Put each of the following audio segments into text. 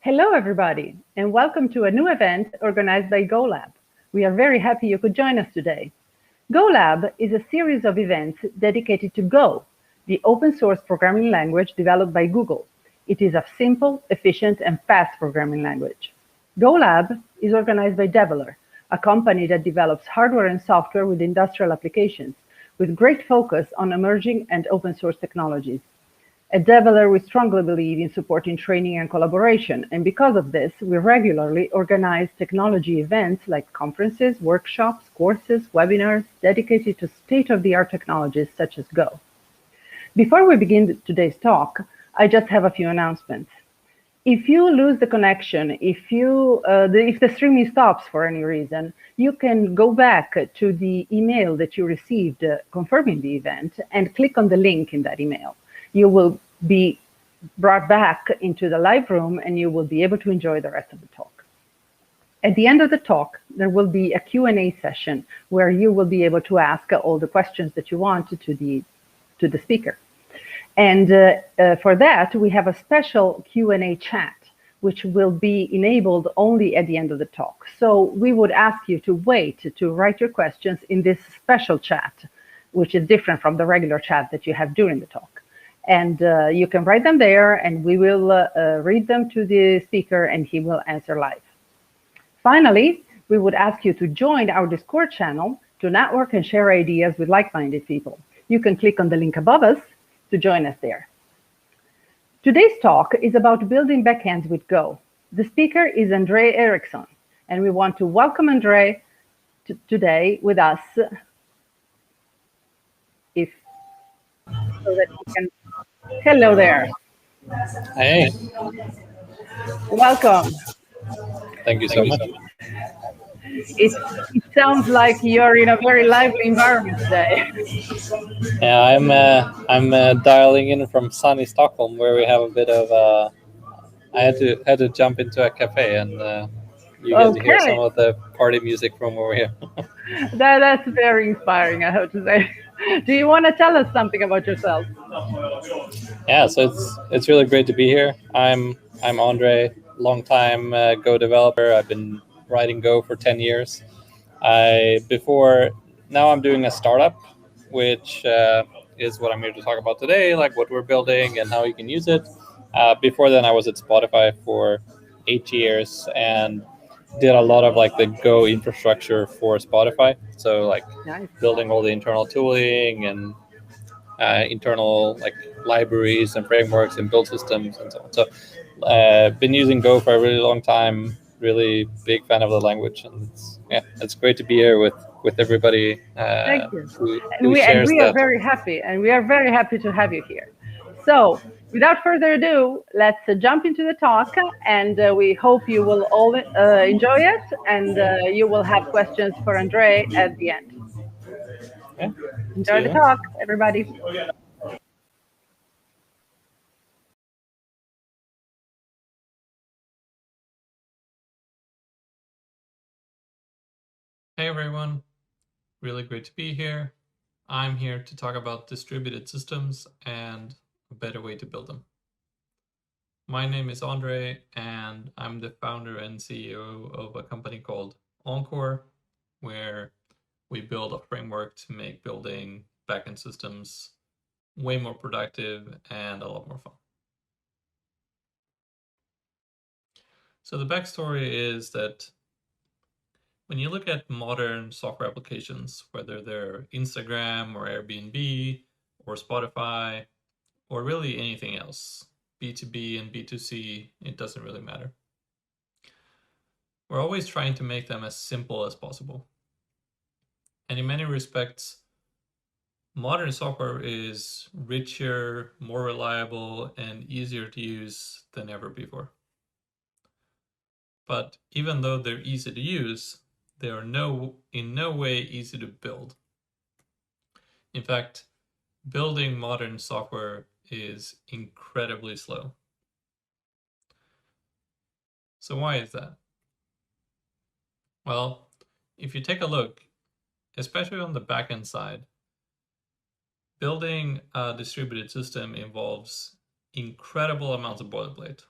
Hello, everybody, and welcome to a new event organized by GoLab. We are very happy you could join us today. GoLab is a series of events dedicated to Go, the open source programming language developed by Google. It is a simple, efficient, and fast programming language. GoLab is organized by dello, a company that develops hardware and software with industrial applications, with great focus on emerging and open source technologies. At dello, we strongly believe in supporting training and collaboration, and because of this, we regularly organize technology events like conferences, workshops, courses, webinars dedicated to state-of-the-art technologies such as Go. Before we begin today's talk, I just have a few announcements. If you lose the connection, if the streaming stops for any reason, you can go back to the email that you received confirming the event and click on the link in that email. You will be brought back into the live room and you will be able to enjoy the rest of the talk. At the end of the talk, there will be a Q&A session where you will be able to ask all the questions that you want to the speaker. And for that, we have a special Q&A chat, which will be enabled only at the end of the talk. So we would ask you to wait to write your questions in this special chat, which is different from the regular chat that you have during the talk. And you can write them there, and we will read them to the speaker, and he will answer live. Finally, we would ask you to join our Discord channel to network and share ideas with like-minded people. You can click on the link above us to join us there. Today's talk is about building backends with Go. The speaker is André Eriksson, and we want to welcome André today with us. So that he can. Hello there. Hey. Welcome. Thank you so much. It sounds like you're in a very lively environment today. Yeah, I'm dialing in from sunny Stockholm, where we have a bit of. I had to jump into a cafe, and you get to hear some of the party music from over here. That's very inspiring, I have to say. Do you want to tell us something about yourself? Yeah, so it's really great to be here. I'm André, longtime Go developer. I've been writing Go for 10 years. Now I'm doing a startup, which is what I'm here to talk about today, like what we're building and how you can use it. Before then, I was at Spotify for 8 years and did a lot of like the Go infrastructure for Spotify. So like building all the internal tooling and internal like libraries and frameworks and build systems and so on. So been using Go for a really long time, really big fan of the language, and it's great to be here with everybody. Thank you. We are very happy, and we are very happy to have you here. So without further ado, let's jump into the talk, and we hope you will all enjoy it, and you will have questions for André at the end. Yeah. Enjoy the talk, everybody. Hey everyone, really great to be here. I'm here to talk about distributed systems and a better way to build them. My name is André, and I'm the founder and CEO of a company called Encore, where we build a framework to make building backend systems way more productive and a lot more fun. So the backstory is that when you look at modern software applications, whether they're Instagram or Airbnb or Spotify or really anything else, B2B and B2C, it doesn't really matter. We're always trying to make them as simple as possible. And in many respects, modern software is richer, more reliable, and easier to use than ever before. But even though they're easy to use, they are in no way easy to build. In fact, building modern software is incredibly slow. So why is that? Well, if you take a look, especially on the backend side, building a distributed system involves incredible amounts of boilerplate.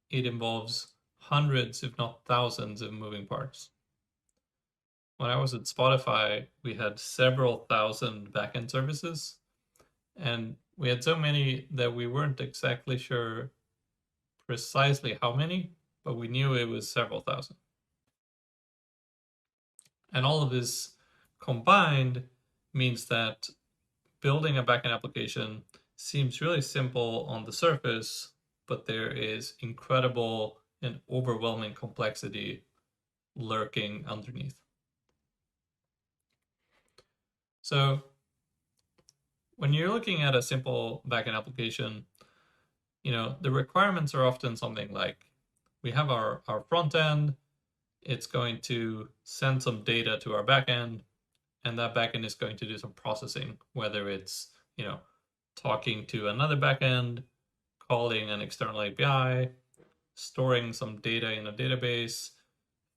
it involves hundreds, if not thousands, of moving parts. When I was at Spotify, we had several thousand backend services, and we had so many that we weren't exactly sure precisely how many, but we knew it was several thousand. And all of this combined means that building a backend application seems really simple on the surface, but there is incredible and overwhelming complexity lurking underneath. So when you're looking at a simple backend application, the requirements are often something like, we have our front end, it's going to send some data to our backend, and that backend is going to do some processing, whether it's, talking to another backend, calling an external API, storing some data in a database,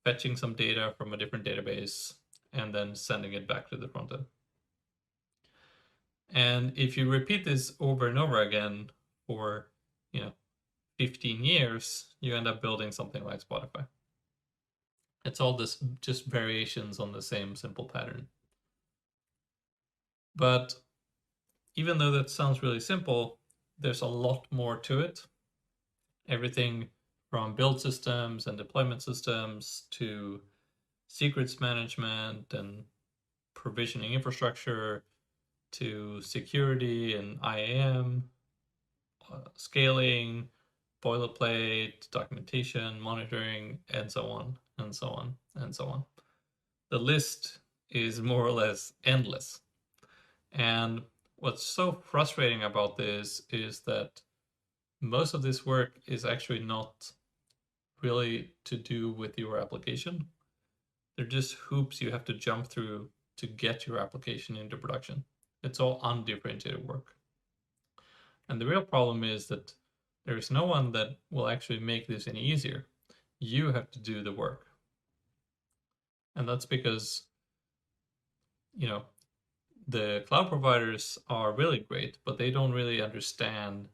fetching some data from a different database, and then sending it back to the front end. And if you repeat this over and over again for, 15 years, you end up building something like Spotify. It's all this just variations on the same simple pattern. But even though that sounds really simple, there's a lot more to it. Everything from build systems and deployment systems to secrets management and provisioning infrastructure to security and IAM, scaling, boilerplate, documentation, monitoring, and so on, and so on, and so on. The list is more or less endless. And what's so frustrating about this is that most of this work is actually not really to do with your application. They're just hoops you have to jump through to get your application into production. It's all undifferentiated work. And the real problem is that there is no one that will actually make this any easier. You have to do the work. And that's because, the cloud providers are really great, but they don't really understand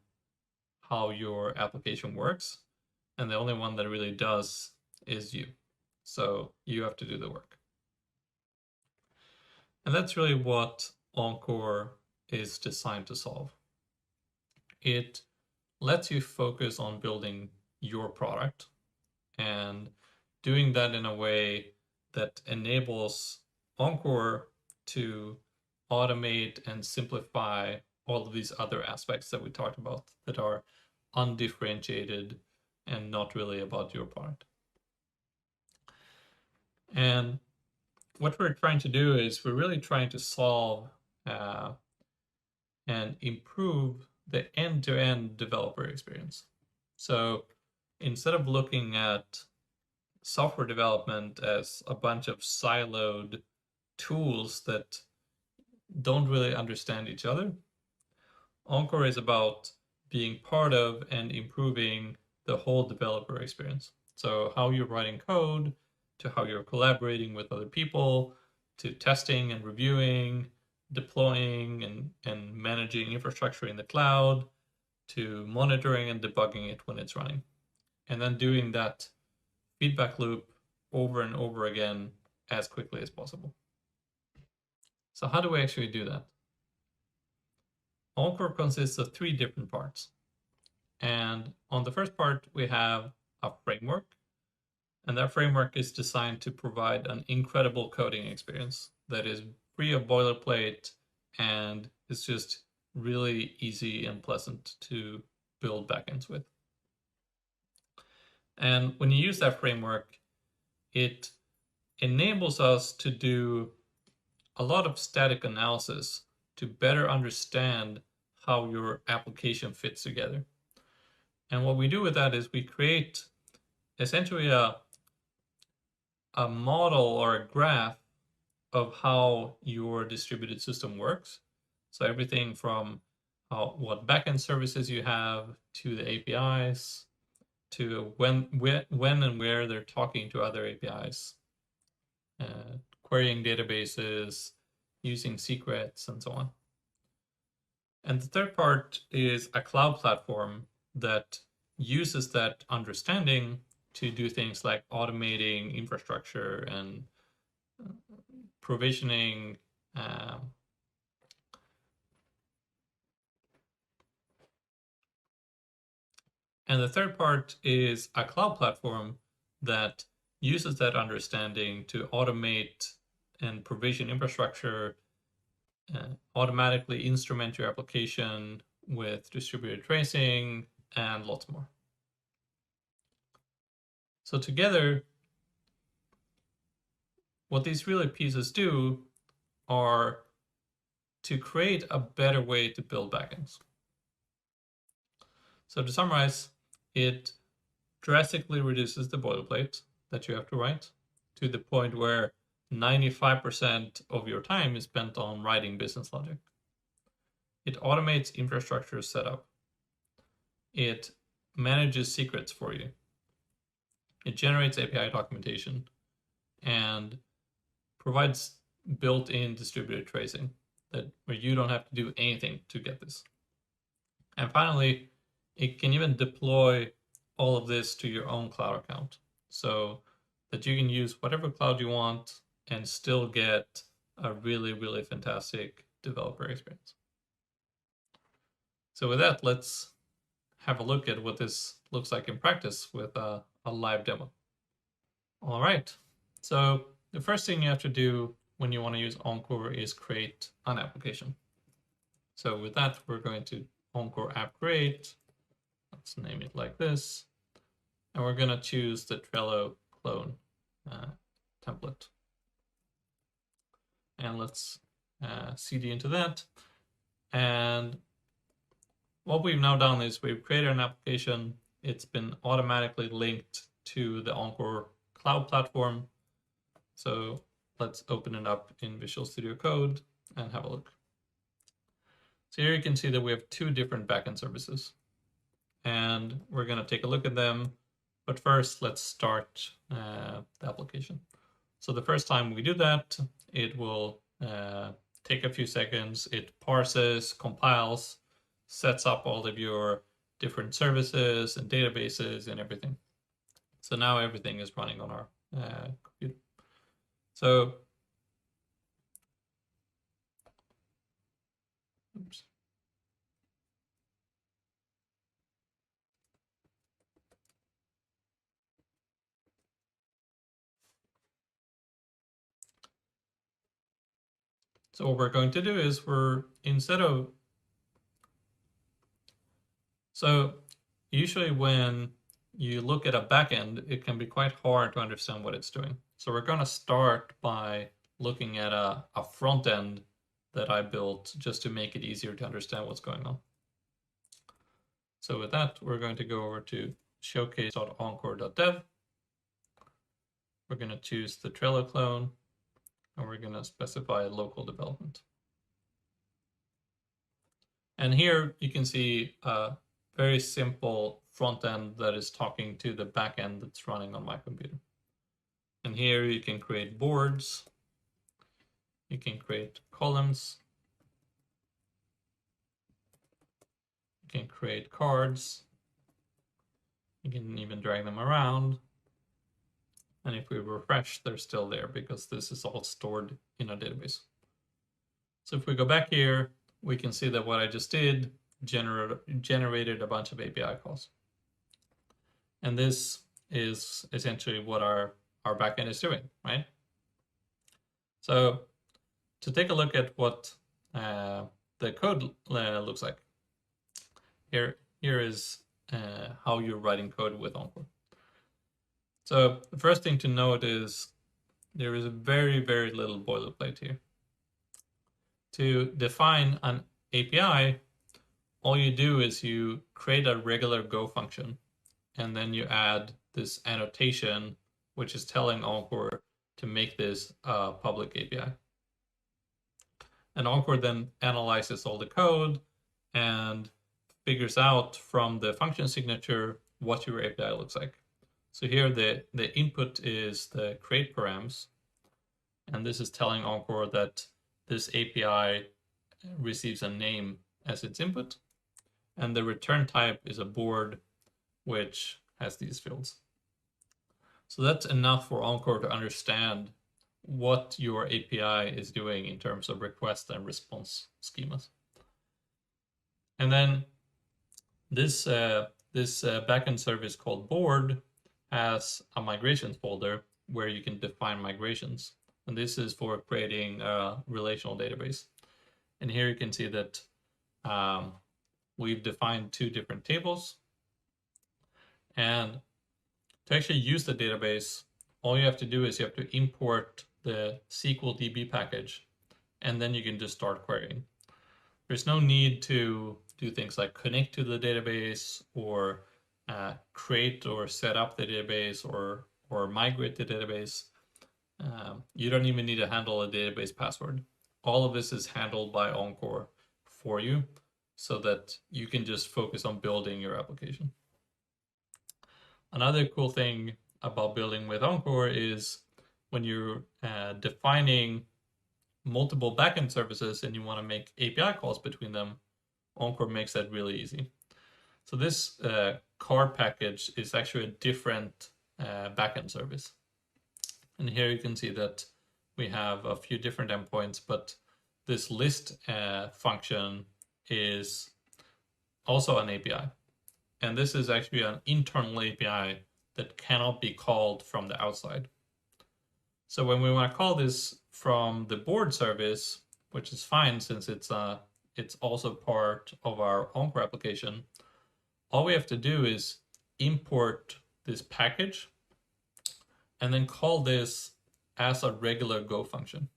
how your application works. And the only one that really does is you. So you have to do the work. And that's really what Encore is designed to solve. It lets you focus on building your product and doing that in a way that enables Encore to automate and simplify all of these other aspects that we talked about that are undifferentiated and not really about your product. And what we're trying to do is we're really trying to solve and improve the end-to-end developer experience. So instead of looking at software development as a bunch of siloed tools that don't really understand each other, Encore is about being part of and improving the whole developer experience. So how you're writing code, to how you're collaborating with other people, to testing and reviewing, deploying and managing infrastructure in the cloud, to monitoring and debugging it when it's running. And then doing that feedback loop over and over again as quickly as possible. So how do we actually do that? Encore consists of 3 different parts. And on the first part, we have a framework. And that framework is designed to provide an incredible coding experience that is free of boilerplate and it's just really easy and pleasant to build backends with. And when you use that framework, it enables us to do a lot of static analysis to better understand how your application fits together. And what we do with that is we create essentially a model or a graph of how your distributed system works. So everything from what backend services you have to the APIs, to when and where they're talking to other APIs, querying databases, using secrets, and so on. And the third part is a cloud platform that uses that understanding to do things like automating infrastructure and provisioning. And the third part is a cloud platform that uses that understanding to automate and provision infrastructure, automatically instrument your application with distributed tracing, and lots more. So together, what these really pieces do are to create a better way to build backends. So to summarize, it drastically reduces the boilerplate that you have to write to the point where 95% of your time is spent on writing business logic. It automates infrastructure setup. It manages secrets for you. It generates API documentation and provides built-in distributed tracing where you don't have to do anything to get this. And finally, it can even deploy all of this to your own cloud account so that you can use whatever cloud you want and still get a really, really fantastic developer experience. So with that, let's have a look at what this looks like in practice with a live demo. All right, so the first thing you have to do when you want to use Encore is create an application. So with that, we're going to Encore app create. Let's name it like this. And we're going to choose the Trello clone template. And let's cd into that. And what we've now done is we've created an application. It's been automatically linked to the Encore cloud platform. So let's open it up in Visual Studio Code and have a look. So here you can see that we have two different backend services. And we're going to take a look at them. But first, let's start the application. So the first time we do that, it will take a few seconds. It parses, compiles, sets up all of your different services and databases and everything. So now everything is running on our computer. So, oops. So what we're going to do is so usually when you look at a backend, it can be quite hard to understand what it's doing. So we're going to start by looking at a front end that I built just to make it easier to understand what's going on. So with that, we're going to go over to showcase.encore.dev. We're going to choose the Trello clone, and we're going to specify local development. And here you can see a very simple front end that is talking to the back end that's running on my computer. And here you can create boards, you can create columns, you can create cards, you can even drag them around. And if we refresh, they're still there because this is all stored in a database. So if we go back here, we can see that what I just did generated a bunch of API calls. And this is essentially what our backend is doing, right? So to take a look at what the code looks like, here is how you're writing code with Encore. So the first thing to note is there is a very, very little boilerplate here. To define an API, all you do is you create a regular Go function, and then you add this annotation, which is telling Encore to make this a public API. And Encore then analyzes all the code and figures out from the function signature what your API looks like. So here the input is the create params, and this is telling Encore that this API receives a name as its input, and the return type is a board which has these fields. So that's enough for Encore to understand what your API is doing in terms of request and response schemas. And then this backend service called board has a migrations folder where you can define migrations. And this is for creating a relational database. And here you can see that we've defined 2 different tables. And to actually use the database, all you have to do is you have to import the SQL DB package, and then you can just start querying. There's no need to do things like connect to the database or create or set up the database or migrate the database. You don't even need to handle a database password. All of this is handled by Encore for you so that you can just focus on building your application. Another cool thing about building with Encore is when you're defining multiple backend services and you want to make API calls between them, Encore makes that really easy. So this card package is actually a different backend service. And here you can see that we have a few different endpoints, but this list function is also an API. And this is actually an internal API that cannot be called from the outside. So when we want to call this from the board service, which is fine since it's also part of our Encore application, all we have to do is import this package and then call this as a regular Go function.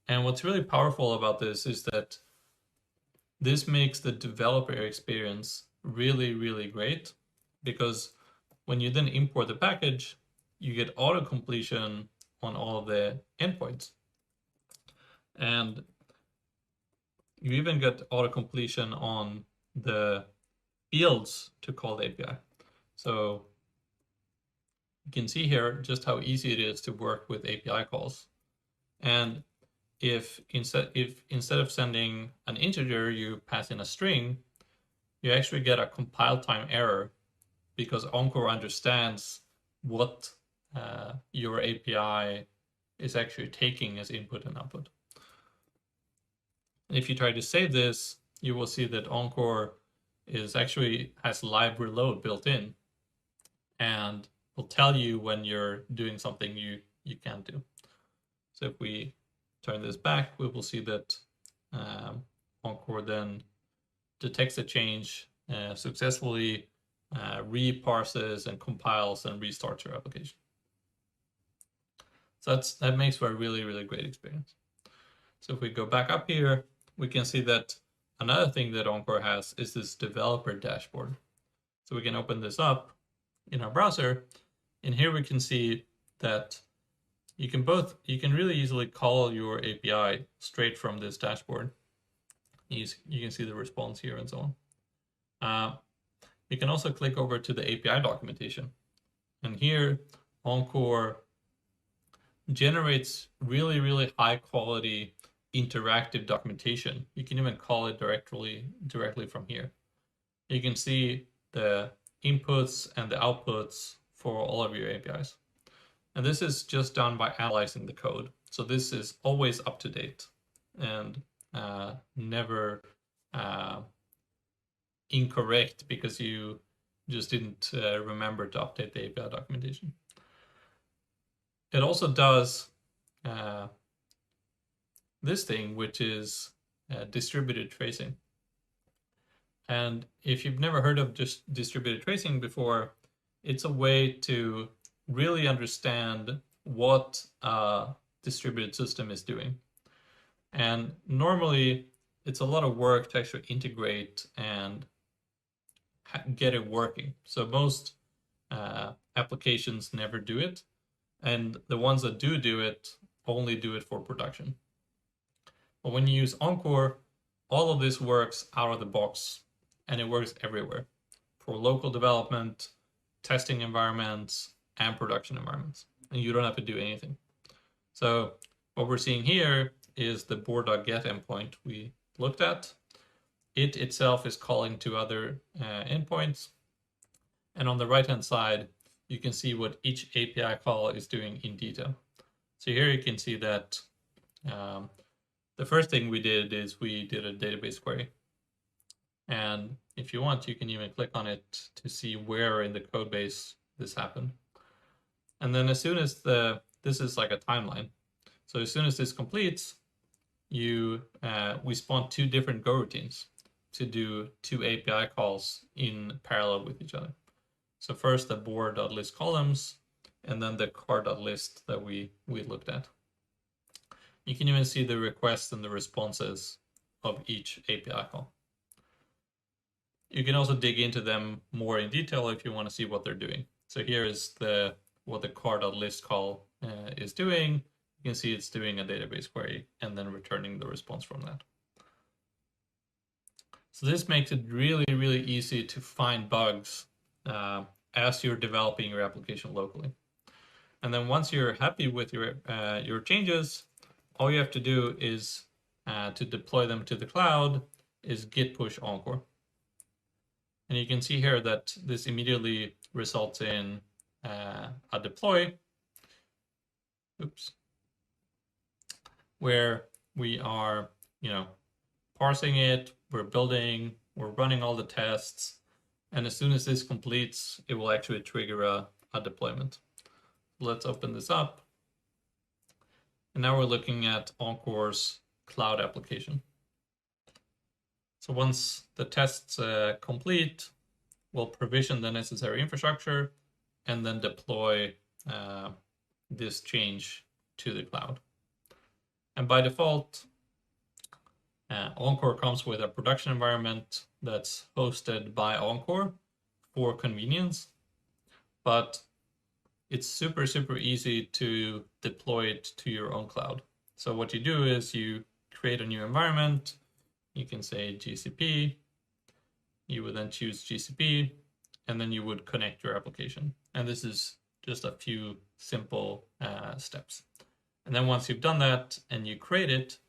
And what's really powerful about this is that this makes the developer experience really, really great, because when you then import the package, you get auto completion on all of the endpoints. And you even get auto completion on the fields to call the API. So you can see here just how easy it is to work with API calls. And if instead of sending an integer, you pass in a string, you actually get a compile time error because Encore understands what your API is actually taking as input and output. And if you try to save this, you will see that Encore has live reload built in and will tell you when you're doing something you can't do. So if we turn this back, we will see that Encore then detects a change, successfully reparses and compiles and restarts your application. So that makes for a really, really great experience. So if we go back up here, we can see that another thing that Encore has is this developer dashboard. So we can open this up in our browser, and here we can see that you can really easily call your API straight from this dashboard. You can see the response here and so on. You can also click over to the API documentation. And here, Encore generates really, really high quality interactive documentation. You can even call it directly from here. You can see the inputs and the outputs for all of your APIs. And this is just done by analyzing the code. So this is always up to date and never incorrect because you just didn't remember to update the API documentation. It also does this thing, which is distributed tracing. And if you've never heard of just distributed tracing before, it's a way to really understand what a distributed system is doing. And normally, it's a lot of work to actually integrate and get it working. So most applications never do it. And the ones that do it only do it for production. But when you use Encore, all of this works out of the box and it works everywhere for local development, testing environments, and production environments. And you don't have to do anything. So what we're seeing here is the board.get endpoint we looked at. It itself is calling to other endpoints. And on the right-hand side, you can see what each API call is doing in detail. So here you can see that the first thing we did is we did a database query. And if you want, you can even click on it to see where in the code base this happened. And then as soon as this is like a timeline. So as soon as this completes, we spawn 2 different Go routines to do 2 API calls in parallel with each other. So first the board.list columns, and then the car.list that we looked at. You can even see the requests and the responses of each API call. You can also dig into them more in detail if you want to see what they're doing. So here is what the car.list call is doing. You can see it's doing a database query and then returning the response from that. So this makes it really, really easy to find bugs as you're developing your application locally. And then once you're happy with your changes, all you have to do is to deploy them to the cloud is git push Encore. And you can see here that this immediately results in a deploy, where we are, parsing it, we're building, we're running all the tests, and as soon as this completes, it will actually trigger a deployment. Let's open this up. And now we're looking at Encore's cloud application. So once the tests complete, we'll provision the necessary infrastructure and then deploy this change to the cloud. And by default, Encore comes with a production environment that's hosted by Encore for convenience, but it's super, super easy to deploy it to your own cloud. So what you do is you create a new environment. You can say GCP. You would then choose GCP, and then you would connect your application. And this is just a few simple steps. And then once you've done that and you create it,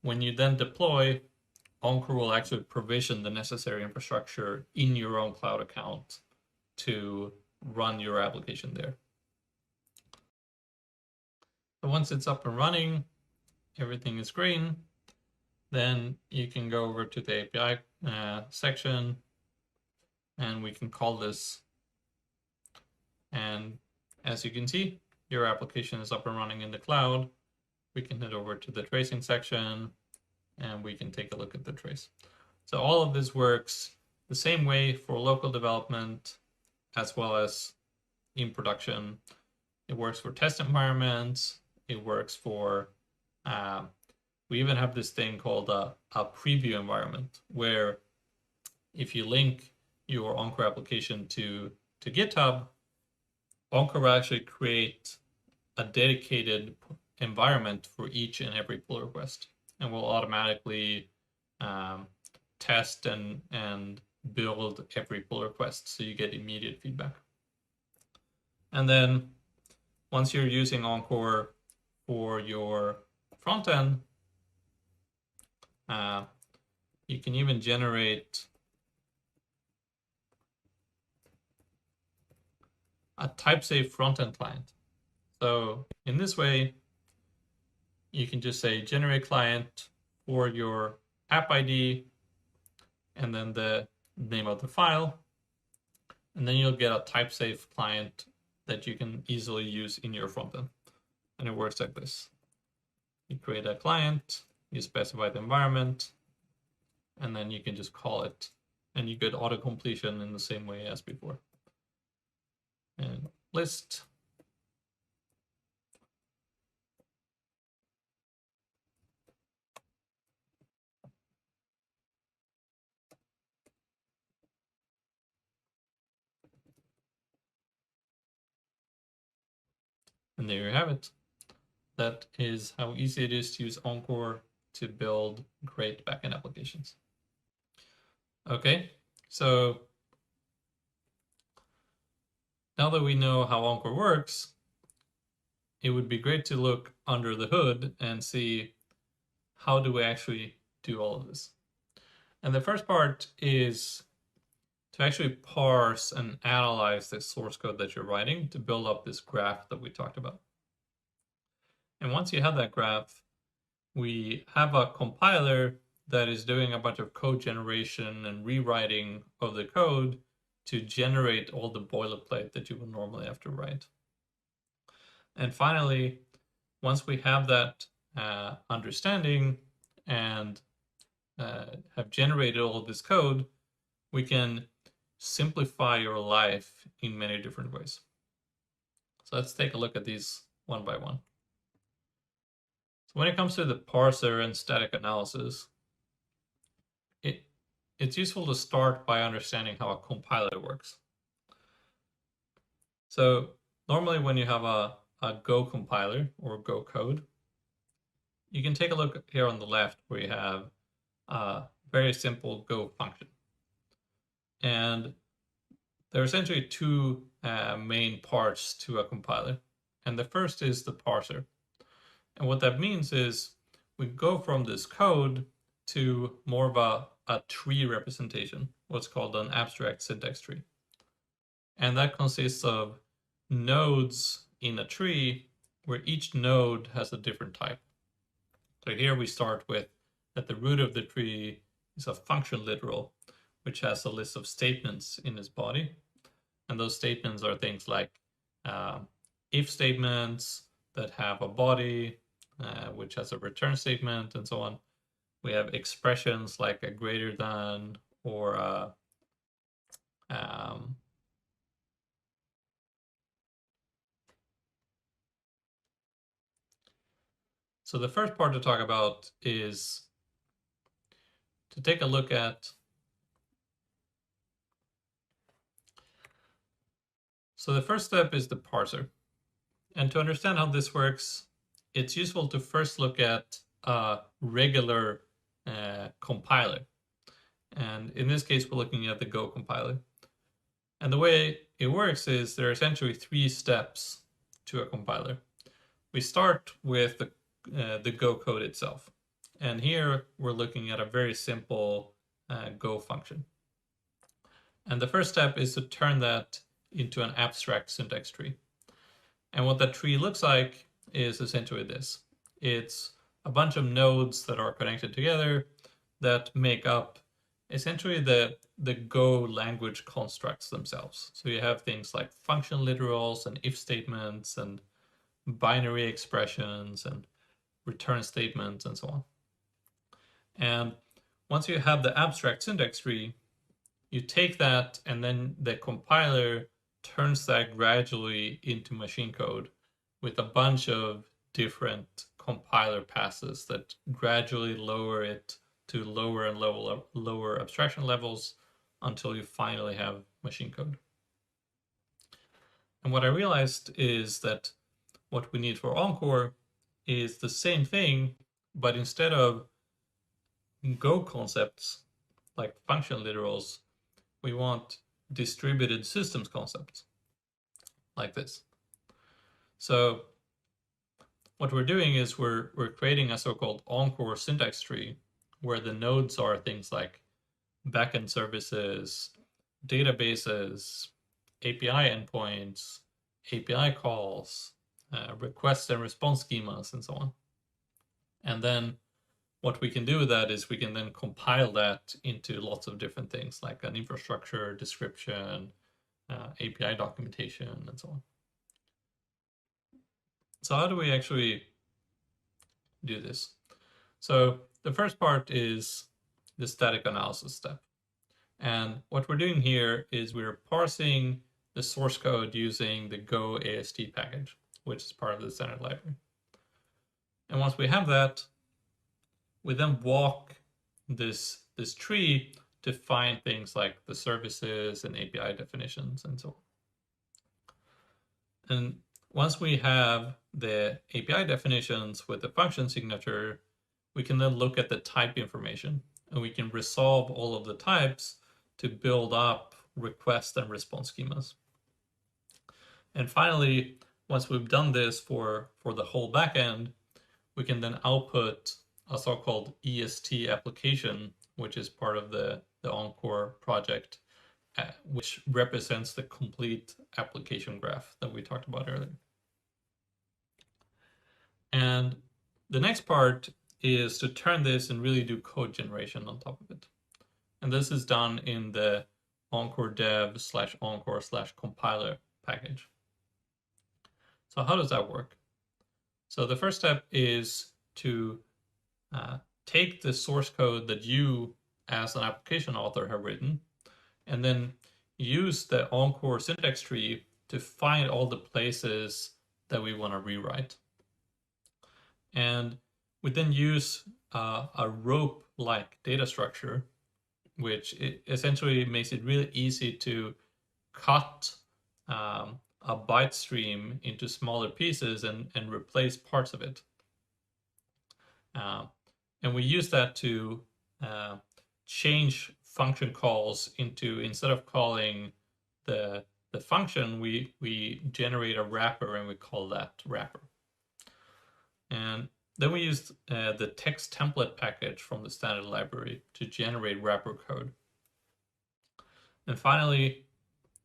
when you then deploy, Encore will actually provision the necessary infrastructure in your own cloud account to run your application there. So once it's up and running, everything is green, then you can go over to the API section and we can call this. And as you can see, your application is up and running in the cloud. We can head over to the tracing section and we can take a look at the trace. So all of this works the same way for local development as well as in production. It works for test environments. It works for, we even have this thing called a preview environment, where if you link your Encore application to GitHub, Encore will actually create a dedicated environment for each and every pull request, and will automatically test and build every pull request, so you get immediate feedback. And then once you're using Encore for your front end, you can even generate a type-safe front-end client. So in this way, you can just say generate client for your app ID and then the name of the file. And then you'll get a type-safe client that you can easily use in your front-end. And it works like this. You create a client, you specify the environment, and then you can just call it. And you get auto-completion in the same way as before. And list. And there you have it. That is how easy it is to use Encore to build great backend applications. Okay, so now that we know how Encore works, it would be great to look under the hood and see how do we actually do all of this. And the first part is to actually parse and analyze the source code that you're writing to build up this graph that we talked about. And once you have that graph, we have a compiler that is doing a bunch of code generation and rewriting of the code to generate all the boilerplate that you would normally have to write. And finally, once we have that understanding and have generated all of this code, we can simplify your life in many different ways. So let's take a look at these one by one. So when it comes to the parser and static analysis, it's useful to start by understanding how a compiler works. So normally when you have a Go compiler or Go code, you can take a look here on the left where you have a very simple Go function. And there are essentially two main parts to a compiler. And the first is the parser. And what that means is we go from this code to more of a tree representation, what's called an abstract syntax tree. And that consists of nodes in a tree where each node has a different type. So here we start with at the root of the tree is a function literal, which has a list of statements in its body. And those statements are things like if statements that have a body, which has a return statement and so on. We have expressions like a greater than or a, so the first part to talk about is to take a look at so the first step is the parser. And to understand how this works, it's useful to first look at a regular compiler. And in this case, we're looking at the Go compiler. And the way it works is there are essentially three steps to a compiler. We start with the Go code itself. And here we're looking at a very simple Go function. And the first step is to turn that into an abstract syntax tree. And what that tree looks like is essentially this. It's a bunch of nodes that are connected together that make up essentially the Go language constructs themselves. So you have things like function literals and if statements and binary expressions and return statements and so on. And once you have the abstract syntax tree, you take that and then the compiler turns that gradually into machine code with a bunch of different compiler passes that gradually lower it to lower and lower abstraction levels until you finally have machine code. And what I realized is that what we need for Encore is the same thing, but instead of Go concepts like function literals, we want distributed systems concepts like this. So what we're doing is we're creating a so-called Encore syntax tree where the nodes are things like backend services, databases, API endpoints, API calls, request and response schemas, and so on. And then what we can do with that is we can then compile that into lots of different things like an infrastructure description, API documentation, and so on. So how do we actually do this? So the first part is the static analysis step. And what we're doing here is we're parsing the source code using the Go AST package, which is part of the standard library. And once we have that, we then walk this tree to find things like the services and API definitions and so on. And once we have the API definitions with the function signature, we can then look at the type information and we can resolve all of the types to build up request and response schemas. And finally, once we've done this for the whole backend, we can then output a so-called EST application, which is part of the Encore project, which represents the complete application graph that we talked about earlier. And the next part is to turn this and really do code generation on top of it. And this is done in the Encore dev/Encore/compiler package. So how does that work? So the first step is to take the source code that you as an application author have written, and then use the Encore syntax tree to find all the places that we want to rewrite. And we then use a rope-like data structure, which essentially makes it really easy to cut a byte stream into smaller pieces and replace parts of it. And we use that to change function calls into, instead of calling the function, we generate a wrapper and we call that wrapper. And then we used the text template package from the standard library to generate wrapper code. And finally,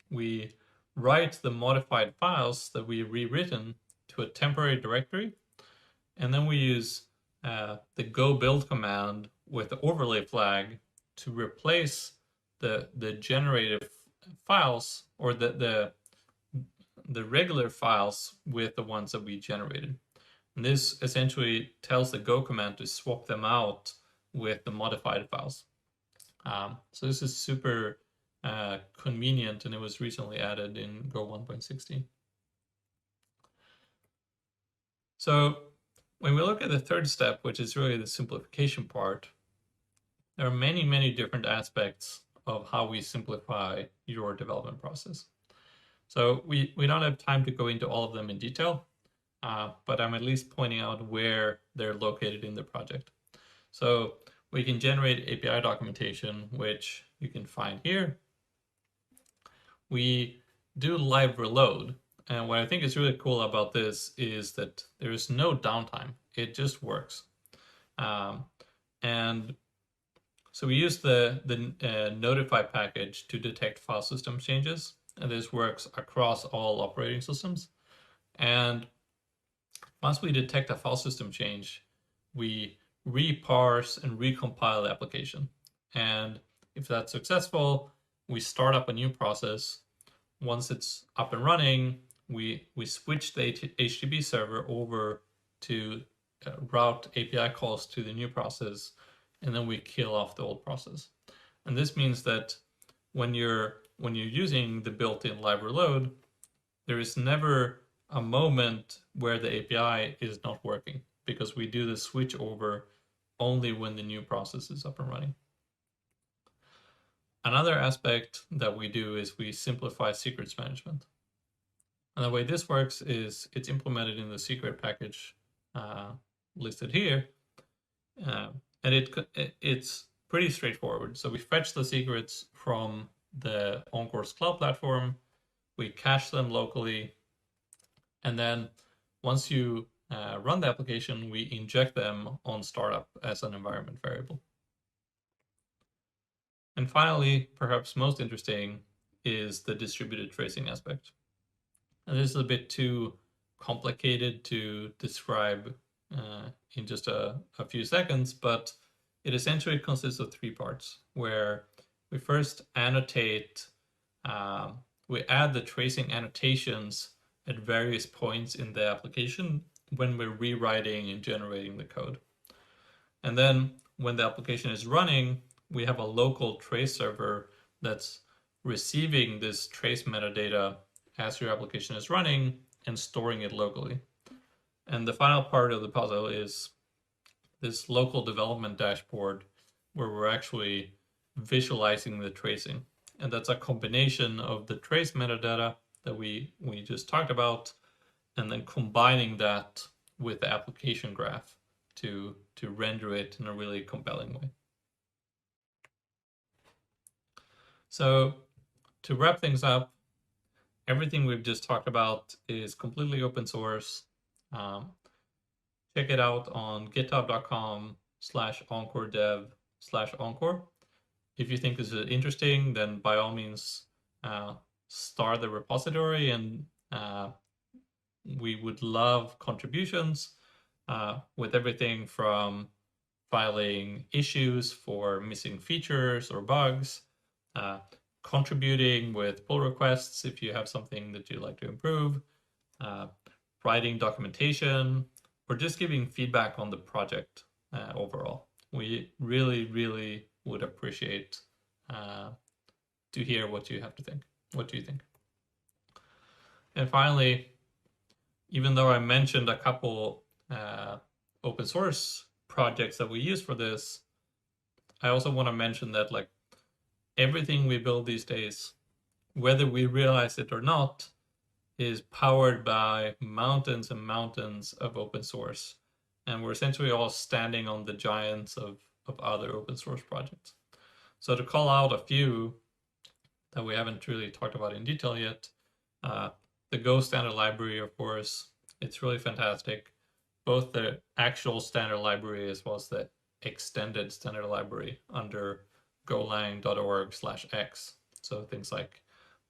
we write the modified files that we've rewritten to a temporary directory. And then we use the go build command with the overlay flag to replace the generated files, or the regular files, with the ones that we generated. And this essentially tells the go command to swap them out with the modified files. So this is super convenient, and it was recently added in Go 1.16. So when we look at the third step, which is really the simplification part, there are many, many different aspects of how we simplify your development process. So we don't have time to go into all of them in detail, but I'm at least pointing out where they're located in the project. So we can generate API documentation, which you can find here. We do live reload. And what I think is really cool about this is that there is no downtime. It just works. And so we use the notify package to detect file system changes. And this works across all operating systems. And once we detect a file system change, we reparse and recompile the application. And if that's successful, we start up a new process. Once it's up and running, we switch the HTTP server over to route API calls to the new process, and then we kill off the old process. And this means that when you're using the built-in live reload, there is never a moment where the API is not working, because we do the switch over only when the new process is up and running. Another aspect that we do is we simplify secrets management. And the way this works is it's implemented in the secret package listed here. And it's pretty straightforward. So we fetch the secrets from the Encore's cloud platform, we cache them locally, and then once you run the application, we inject them on startup as an environment variable. And finally, perhaps most interesting, is the distributed tracing aspect. And this is a bit too complicated to describe in just a few seconds, but it essentially consists of three parts, where we first annotate, we add the tracing annotations at various points in the application when we're rewriting and generating the code. And then when the application is running, we have a local trace server that's receiving this trace metadata as your application is running and storing it locally. And the final part of the puzzle is this local development dashboard where we're actually visualizing the tracing. And that's a combination of the trace metadata that we just talked about, and then combining that with the application graph to render it in a really compelling way. So to wrap things up, everything we've just talked about is completely open source. Check it out on github.com/encoredev/encore. if you think this is interesting, then by all means, start the repository, and we would love contributions with everything from filing issues for missing features or bugs, contributing with pull requests if you have something that you'd like to improve, writing documentation, or just giving feedback on the project overall. We really, really would appreciate to hear what you have to think. What do you think? And finally, even though I mentioned a couple open source projects that we use for this, I also want to mention that like everything we build these days, whether we realize it or not, is powered by mountains and mountains of open source. And we're essentially all standing on the giants of other open source projects. So to call out a few that we haven't really talked about in detail yet, the Go standard library, of course, it's really fantastic. Both the actual standard library as well as the extended standard library under golang.org/x. So things like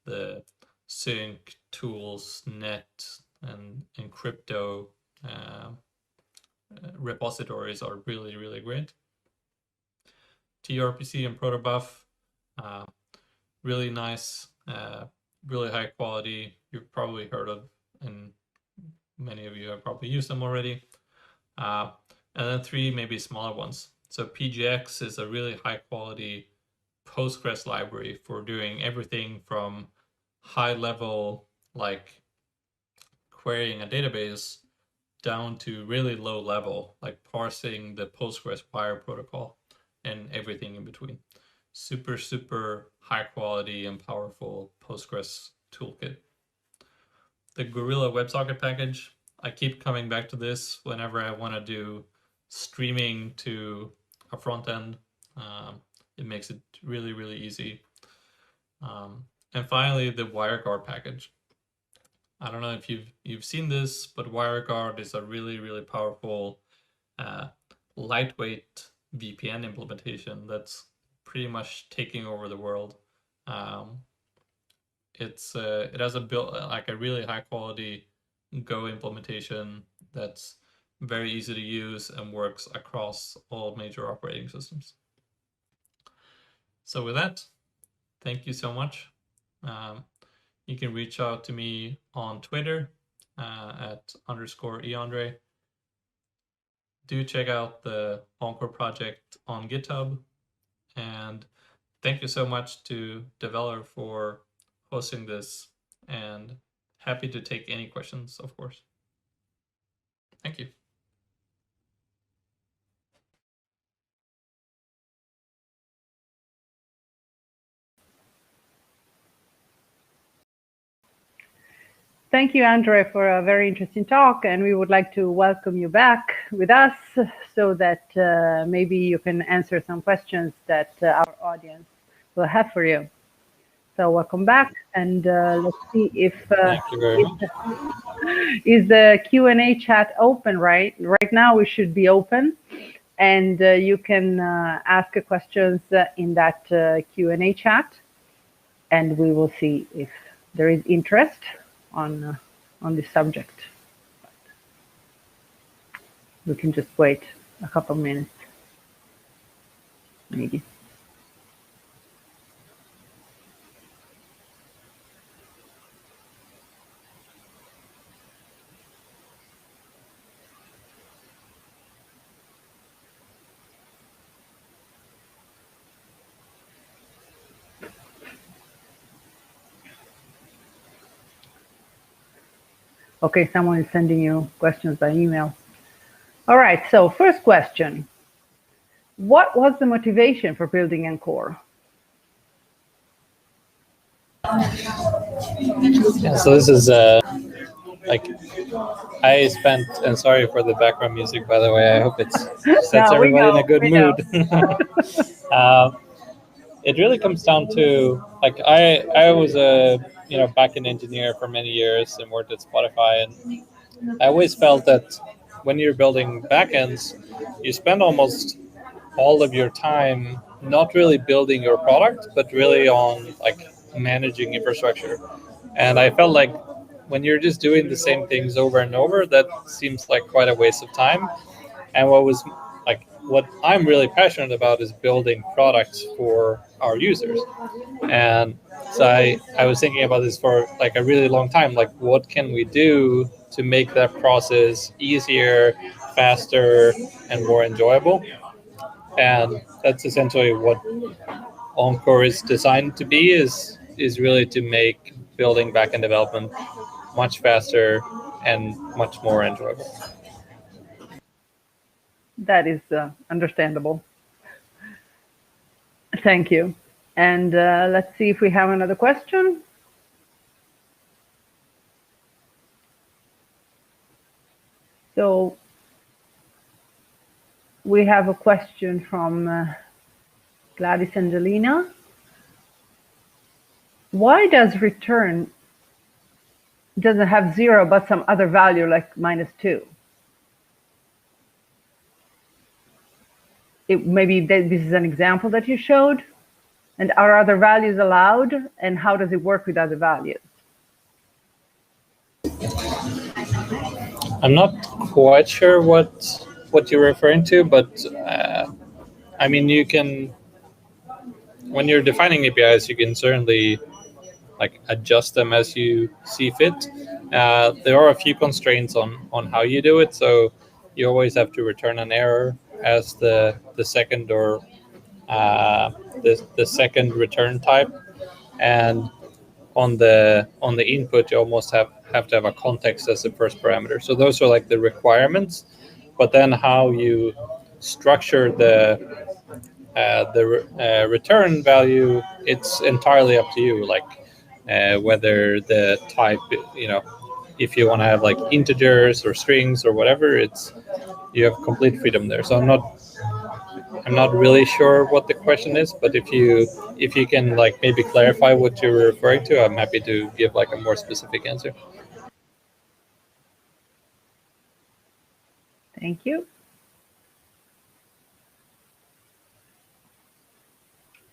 the sync, tools, net, and crypto repositories are really, really great. TRPC and protobuf, really nice, really high quality. You've probably heard of, and many of you have probably used them already. And then 3 maybe smaller ones. So PGX is a really high quality Postgres library for doing everything from high level, like querying a database, down to really low level, like parsing the Postgres wire protocol and everything in between. Super, super high quality and powerful Postgres toolkit. The Gorilla WebSocket package, I keep coming back to this whenever I want to do streaming to a front end. It makes it really, really easy. And finally, the WireGuard package. I don't know if you've seen this, but WireGuard is a really, really powerful, lightweight VPN implementation that's pretty much taking over the world. It has a really high quality Go implementation that's very easy to use and works across all major operating systems. So with that, thank you so much. You can reach out to me on Twitter at _eandre. Do check out the Encore project on GitHub. And thank you so much to Developer for hosting this, and happy to take any questions, of course. Thank you. Thank you, André, for a very interesting talk, and we would like to welcome you back with us so that maybe you can answer some questions that our audience will have for you. So welcome back, and let's see if is the Q&A chat open right now. We should be open, and you can ask questions in that Q&A chat, and we will see if there is interest on this subject. We can just wait a couple minutes, maybe. Okay, someone is sending you questions by email. All right, so first question. What was the motivation for building Encore? Yeah, so this is like I spent, and sorry for the background music, by the way, I hope it sets everybody in a good mood. It really comes down to, like, I was a backend engineer for many years and worked at Spotify, and I always felt that when you're building backends, you spend almost all of your time not really building your product, but really on like managing infrastructure. And I felt like when you're just doing the same things over and over, that seems like quite a waste of time. And what I'm really passionate about is building products for our users. And so I was thinking about this for like a really long time. Like, what can we do to make that process easier, faster, and more enjoyable? And that's essentially what Encore is designed to be, is really to make building backend development much faster and much more enjoyable. That is understandable. Thank you. And let's see if we have another question. So we have a question from Gladys Angelina. Why does return doesn't have 0 but some other value like -2? Maybe this is an example that you showed. And are other values allowed? And how does it work with other values? I'm not quite sure what you're referring to, but I mean, you can, when you're defining APIs, you can certainly like adjust them as you see fit. There are a few constraints on how you do it, so you always have to return an error as the second or the second return type, and on the input you almost have to have a context as the first parameter. So those are like the requirements, but then how you structure the return value, it's entirely up to you. Like whether the type, if you want to have like integers or strings or whatever, you have complete freedom there. So I'm not really sure what the question is, but if you can like maybe clarify what you're referring to, I'm happy to give like a more specific answer. Thank you.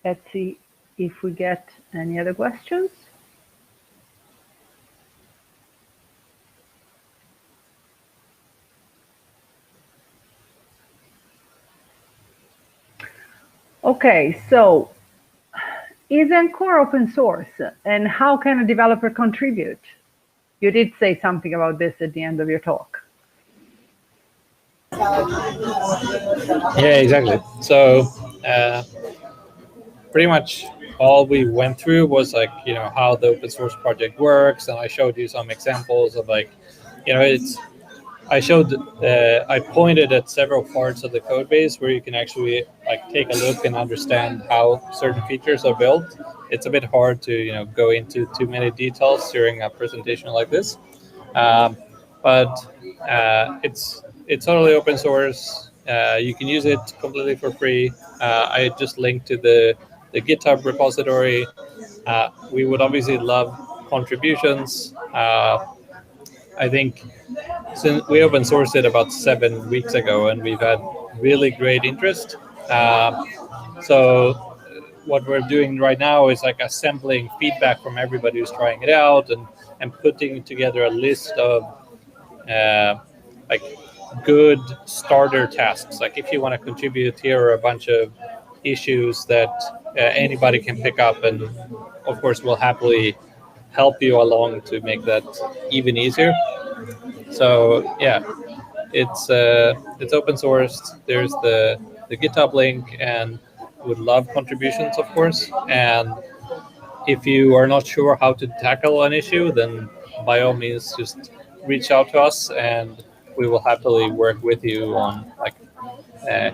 Let's see if we get any other questions. Okay, so is Encore open source, and how can a developer contribute? You did say something about this at the end of your talk. Yeah, exactly. So pretty much all we went through was like, how the open source project works, and I showed you some examples of like, I pointed at several parts of the code base where you can actually like take a look and understand how certain features are built. It's a bit hard to go into too many details during a presentation like this, but it's totally open source. You can use it completely for free. I just linked to the GitHub repository. We would obviously love contributions. I think since we open sourced it about 7 weeks ago, and we've had really great interest. So what we're doing right now is like assembling feedback from everybody who's trying it out, and putting together a list of like good starter tasks. Like if you want to contribute, here are a bunch of issues that anybody can pick up, and of course we'll happily help you along to make that even easier. So yeah, it's open sourced. There's the GitHub link, and would love contributions, of course. And if you are not sure how to tackle an issue, then by all means just reach out to us, and we will happily work with you on like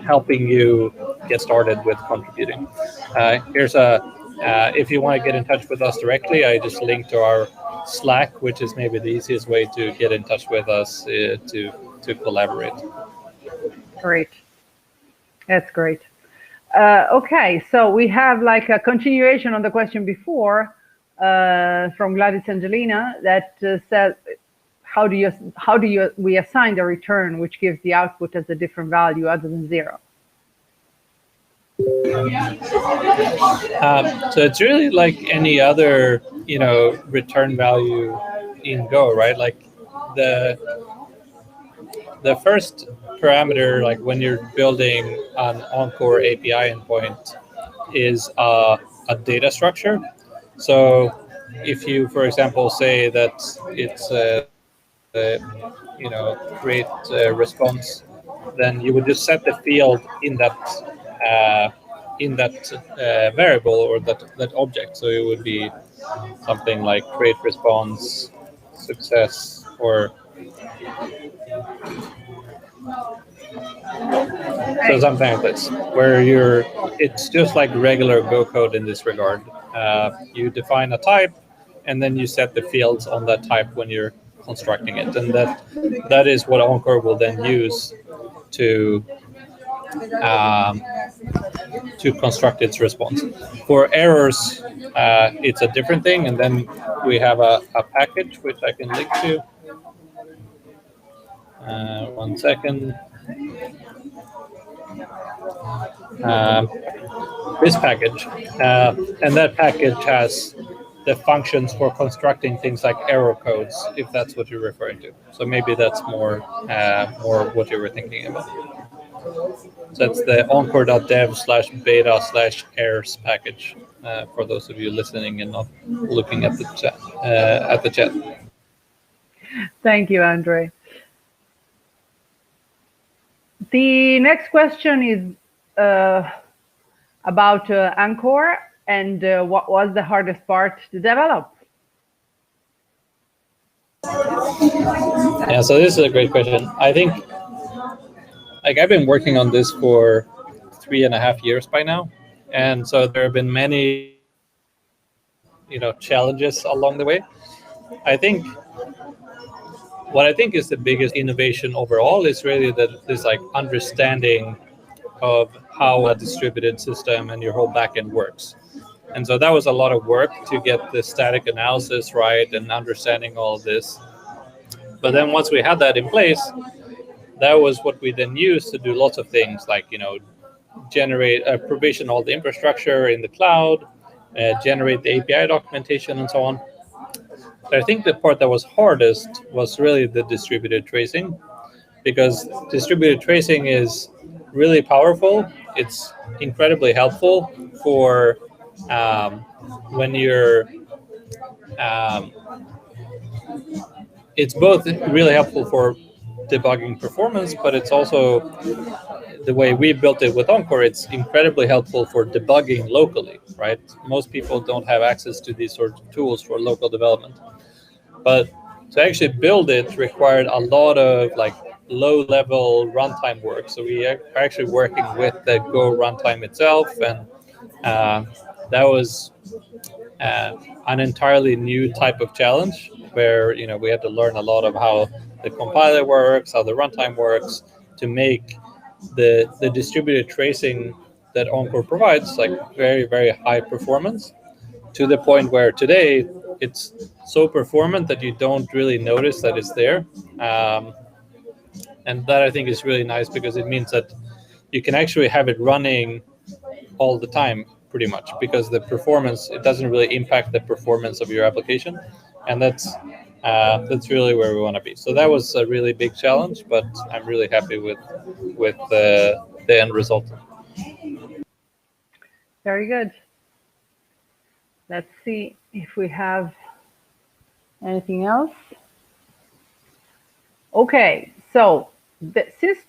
helping you get started with contributing. If you want to get in touch with us directly, I just linked to our Slack, which is maybe the easiest way to get in touch with us to collaborate. Great. That's great. Okay, so we have like a continuation on the question before from Gladys Angelina that says, how do we assign the return which gives the output as a different value other than 0? So it's really like any other, return value in Go, right? Like the first parameter, like when you're building an Encore API endpoint, is a data structure. So if you, for example, say that it's create a response, then you would just set the field in that variable or that object. So it would be something like create response success, or so something like this, where it's just like regular Go code in this regard. You define a type, and then you set the fields on that type when you're constructing it, and that is what Encore will then use to construct its response. For errors, it's a different thing, and then we have a package which I can link to. 1 second. This package, and that package has the functions for constructing things like error codes, if that's what you're referring to. So maybe that's more what you were thinking about. So it's the encore.dev/beta/errors package, for those of you listening and not looking at the chat. Thank you, Andre. The next question is about Encore, and what was the hardest part to develop? Yeah, so this is a great question. I think, I've been working on this for 3.5 years by now, and so there have been many, challenges along the way. What I think is the biggest innovation overall is really this like understanding of how a distributed system and your whole backend works. And so that was a lot of work to get the static analysis right and understanding all of this. But then once we had that in place, that was what we then used to do lots of things like, generate, provision all the infrastructure in the cloud, generate the API documentation and so on. But I think the part that was hardest was really the distributed tracing, because distributed tracing is really powerful. It's incredibly helpful for when you're it's both really helpful for debugging performance, but it's also, the way we built it with Encore, it's incredibly helpful for debugging locally, right? Most people don't have access to these sorts of tools for local development. But to actually build it required a lot of like low-level runtime work. So we are actually working with the Go runtime itself, and that was an entirely new type of challenge, where we had to learn a lot of how the compiler works, how the runtime works, to make the distributed tracing that Encore provides like very, very high performance, to the point where today it's so performant that you don't really notice that it's there. And that I think is really nice, because it means that you can actually have it running all the time pretty much, because the performance, it doesn't really impact the performance of your application. And that's really where we want to be. So that was a really big challenge, but I'm really happy with the end result. Very good. Let's see if we have anything else. Okay, so since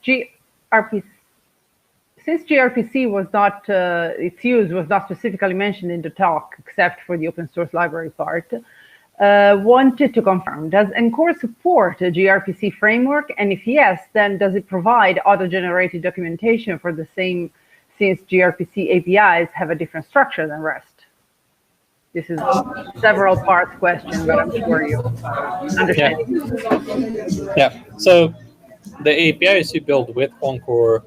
gRPC was not, its use was not specifically mentioned in the talk, except for the open source library part, wanted to confirm, does Encore support a gRPC framework? And if yes, then does it provide auto-generated documentation for the same, since gRPC APIs have a different structure than REST? This is a several parts question, but I'm sure you understand. Yeah. So the APIs you build with Encore,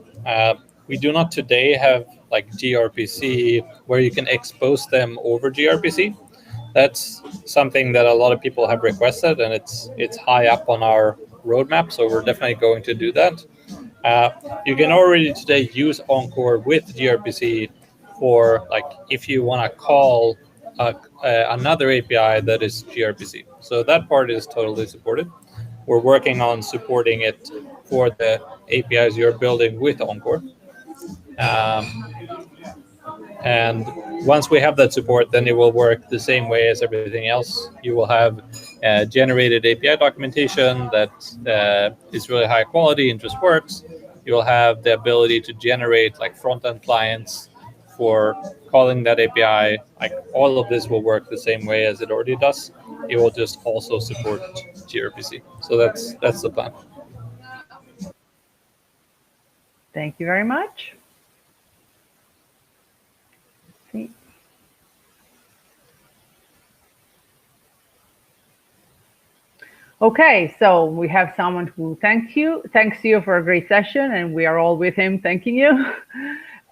we do not today have like gRPC where you can expose them over gRPC. That's something that a lot of people have requested, and it's high up on our roadmap. So we're definitely going to do that. You can already today use Encore with gRPC for like if you want to call another API that is gRPC. So that part is totally supported. We're working on supporting it for the APIs you're building with Encore. And once we have that support, then it will work the same way as everything else. You will have generated API documentation that is really high quality and just works. You will have the ability to generate like front-end clients for calling that API. Like all of this will work the same way as it already does. It will just also support gRPC. So that's the plan. Thank you very much. See. Okay, so we have someone who thanks you for a great session, and we are all with him thanking you.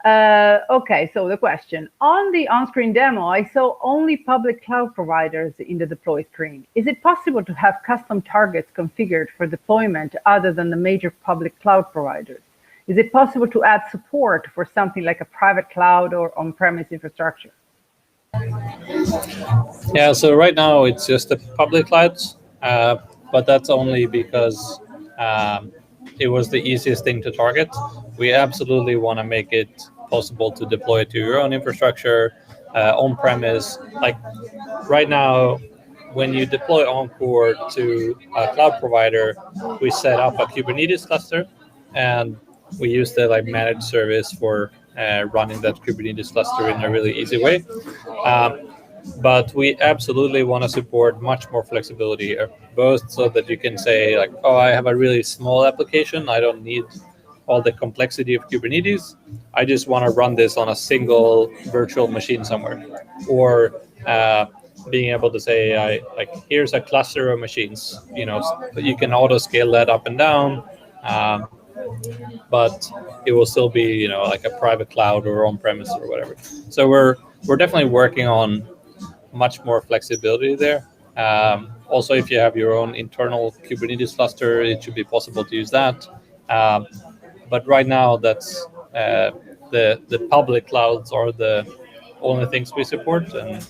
Okay, so the question. On the on-screen demo, I saw only public cloud providers in the deploy screen. Is it possible to have custom targets configured for deployment other than the major public cloud providers? Is it possible to add support for something like a private cloud or on-premise infrastructure? Yeah, so right now it's just the public clouds, but that's only because it was the easiest thing to target. We absolutely want to make it possible to deploy to your own infrastructure, on-premise. Like right now, when you deploy Encore to a cloud provider, we set up a Kubernetes cluster, and we use the like managed service for running that Kubernetes cluster in a really easy way. But we absolutely want to support much more flexibility here, both so that you can say like, oh, I have a really small application. I don't need all the complexity of Kubernetes. I just want to run this on a single virtual machine somewhere. Or being able to say, like, here's a cluster of machines. You can auto scale that up and down. But it will still be, like a private cloud or on-premise or whatever. So we're definitely working on much more flexibility there. Also, if you have your own internal Kubernetes cluster, it should be possible to use that. But right now, that's the public clouds are the only things we support, and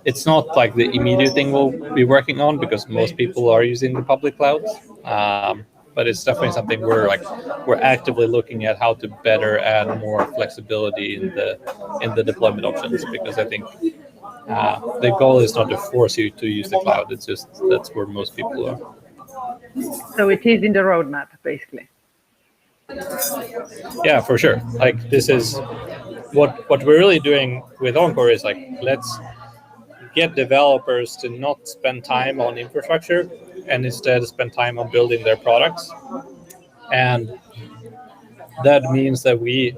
it's not like the immediate thing we'll be working on because most people are using the public clouds. But it's definitely something we're actively looking at how to better add more flexibility in the deployment options, because I think the goal is not to force you to use the cloud. It's just that's where most people are. So it is in the roadmap, basically. Yeah, for sure. Like this is what we're really doing with Encore is like, let's get developers to not spend time on infrastructure and instead spend time on building their products. And that means that we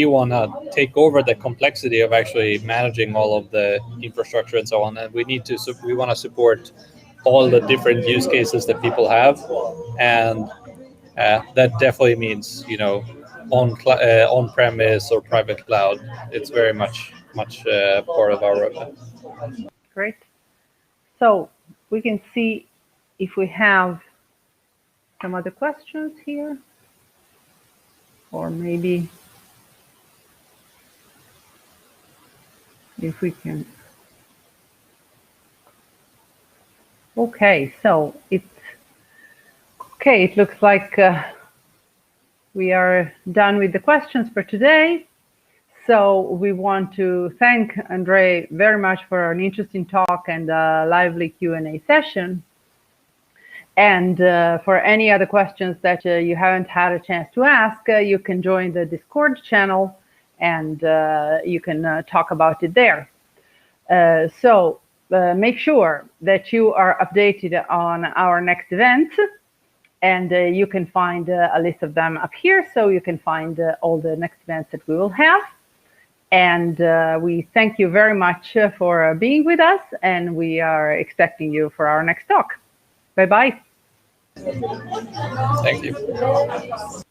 want to take over the complexity of actually managing all of the infrastructure and so on. And we want to support all the different use cases that people have. And that definitely means, on-premise or private cloud. It's very much part of our roadmap. Great. So we can see if we have some other questions here, or maybe if we can. Okay, so it looks like we are done with the questions for today. So we want to thank André very much for an interesting talk and a lively Q&A session. And for any other questions that you haven't had a chance to ask, you can join the Discord channel and you can talk about it there. So make sure that you are updated on our next event, and you can find a list of them up here, so you can find all the next events that we will have. And we thank you very much for being with us, and we are expecting you for our next talk. Bye-bye. Thank you.